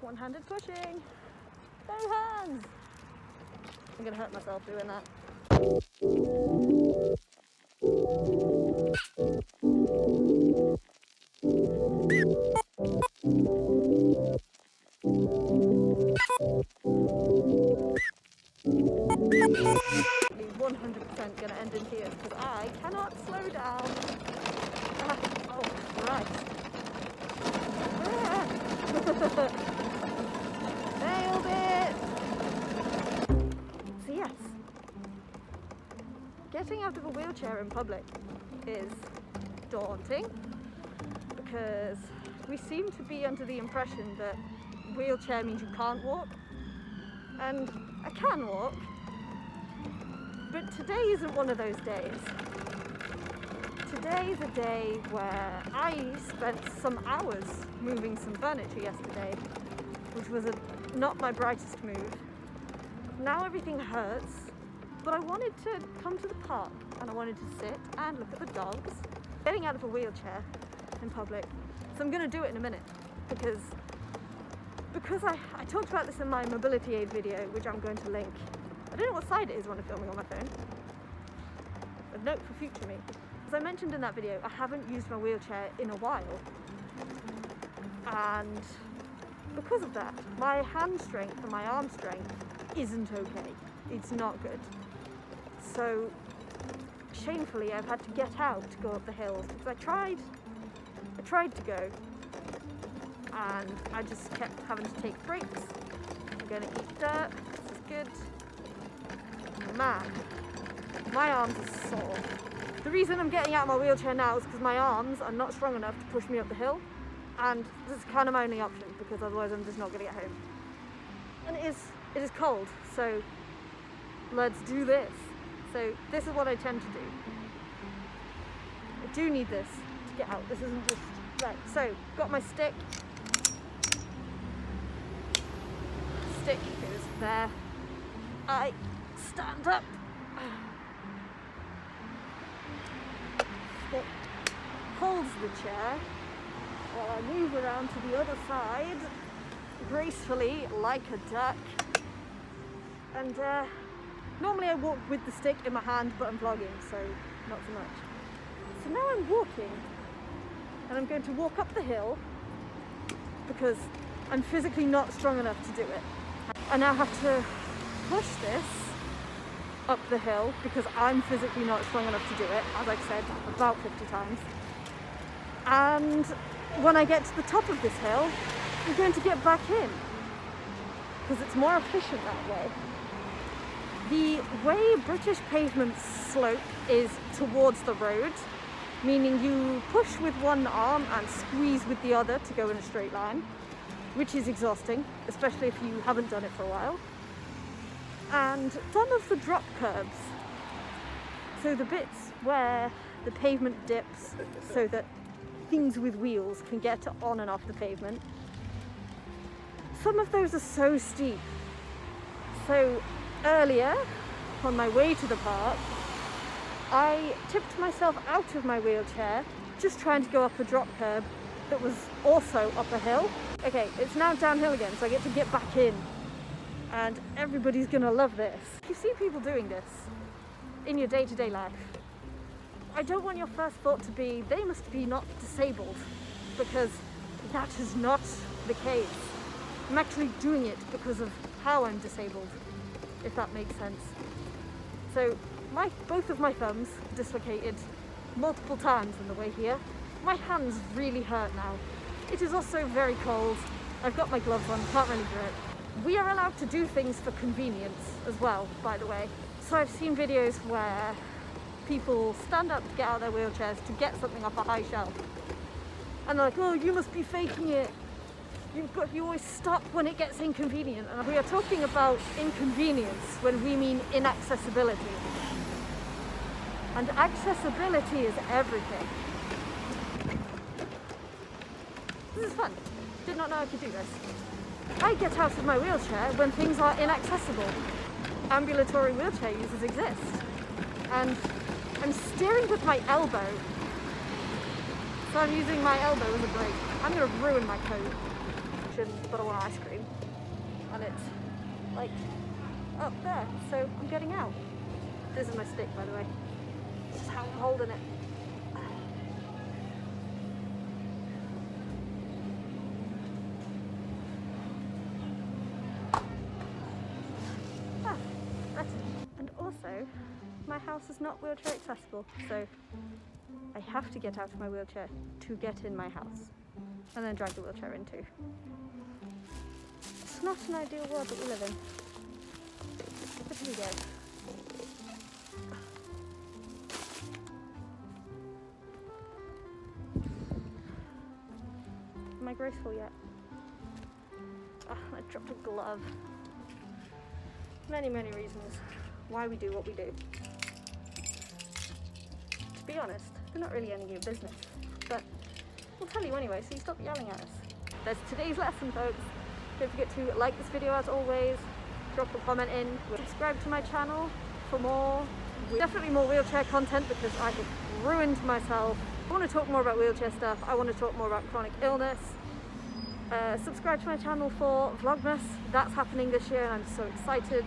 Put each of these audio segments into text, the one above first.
One-handed pushing. No hands. I'm gonna hurt myself doing that. Be 100% gonna end in tears because I cannot slow down. Oh, Christ. Nailed it! So yes, getting out of a wheelchair in public is daunting because we seem to be under the impression that wheelchair means you can't walk, and I can walk, but today isn't one of those days. Today is a day where I spent some hours moving some furniture yesterday, which was not my brightest move. Now everything hurts, but I wanted to come to the park and I wanted to sit and look at the dogs. Getting out of a wheelchair in public, so I'm going to do it in a minute because I talked about this in my mobility aid video, which I'm going to link. I don't know what side it is when I'm filming on my phone. A note for future me. As I mentioned in that video, I haven't used my wheelchair in a while, and because of that, my hand strength and my arm strength isn't okay. It's not good. So shamefully, I've had to get out to go up the hills because I tried to go, and I just kept having to take breaks. I'm going to eat dirt. This is good. Man, my arms are sore. The reason I'm getting out of my wheelchair now is because my arms are not strong enough to push me up the hill, and this is kind of my only option because otherwise I'm just not going to get home. And it is cold, so let's do this. So this is what I tend to do. I do need this to get out. This isn't just right. So got my stick. Stick goes there. I stand up. Stick holds the chair while I move around to the other side gracefully like a duck. And normally I walk with the stick in my hand, but I'm vlogging, so not so much. So now I'm walking, and I'm going to walk up the hill because I'm physically not strong enough to do it. I now have to push this up the hill because I'm physically not strong enough to do it, as I've said about 50 times. And when I get to the top of this hill, I'm going to get back in because it's more efficient that way. The way British pavements slope is towards the road, meaning you push with one arm and squeeze with the other to go in a straight line, which is exhausting, especially if you haven't done it for a while. And some of the drop curbs, so the bits where the pavement dips so that things with wheels can get on and off the pavement, some of those are so steep. So earlier, on my way to the park, I tipped myself out of my wheelchair just trying to go up a drop curb that was also up a hill. Okay, it's now downhill again, so I get to get back in, and everybody's gonna love this. You see people doing this in your day-to-day life. I don't want your first thought to be, they must be not disabled, because that is not the case. I'm actually doing it because of how I'm disabled, if that makes sense. So both of my thumbs dislocated multiple times on the way here. My hands really hurt now. It is also very cold. I've got my gloves on, can't really do it. We are allowed to do things for convenience as well, by the way. So I've seen videos where people stand up to get out of their wheelchairs to get something off a high shelf. And they're like, oh, you must be faking it. You always stop when it gets inconvenient. And we are talking about inconvenience when we mean inaccessibility. And accessibility is everything. This is fun. Did not know I could do this. I get out of my wheelchair when things are inaccessible. Ambulatory wheelchair users exist. And I'm steering with my elbow. So I'm using my elbow as a brake. I'm going to ruin my coat. station, but I want ice cream. And it's like up there, so I'm getting out. This is my stick, by the way. This is how I'm holding it. That's it. And also, my house is not wheelchair accessible, so I have to get out of my wheelchair to get in my house and then drag the wheelchair in too. It's not an ideal world that we live in. But here we go. Am I graceful yet? Ah, I dropped a glove. Many reasons why we do what we do. To be honest, they're not really any of your business, but we'll tell you anyway, so you stop yelling at us. There's today's lesson, folks. Don't forget to like this video as always, drop a comment in, subscribe to my channel for more, definitely more wheelchair content because I have ruined myself. I want to talk more about wheelchair stuff, I want to talk more about chronic illness. Subscribe to my channel for Vlogmas, that's happening this year and I'm so excited.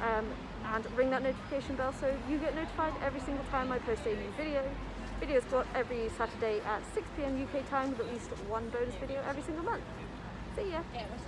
And ring that notification bell so you get notified every single time I post a new video. Videos go up every Saturday at 6 PM UK time with at least one bonus video every single month. See ya!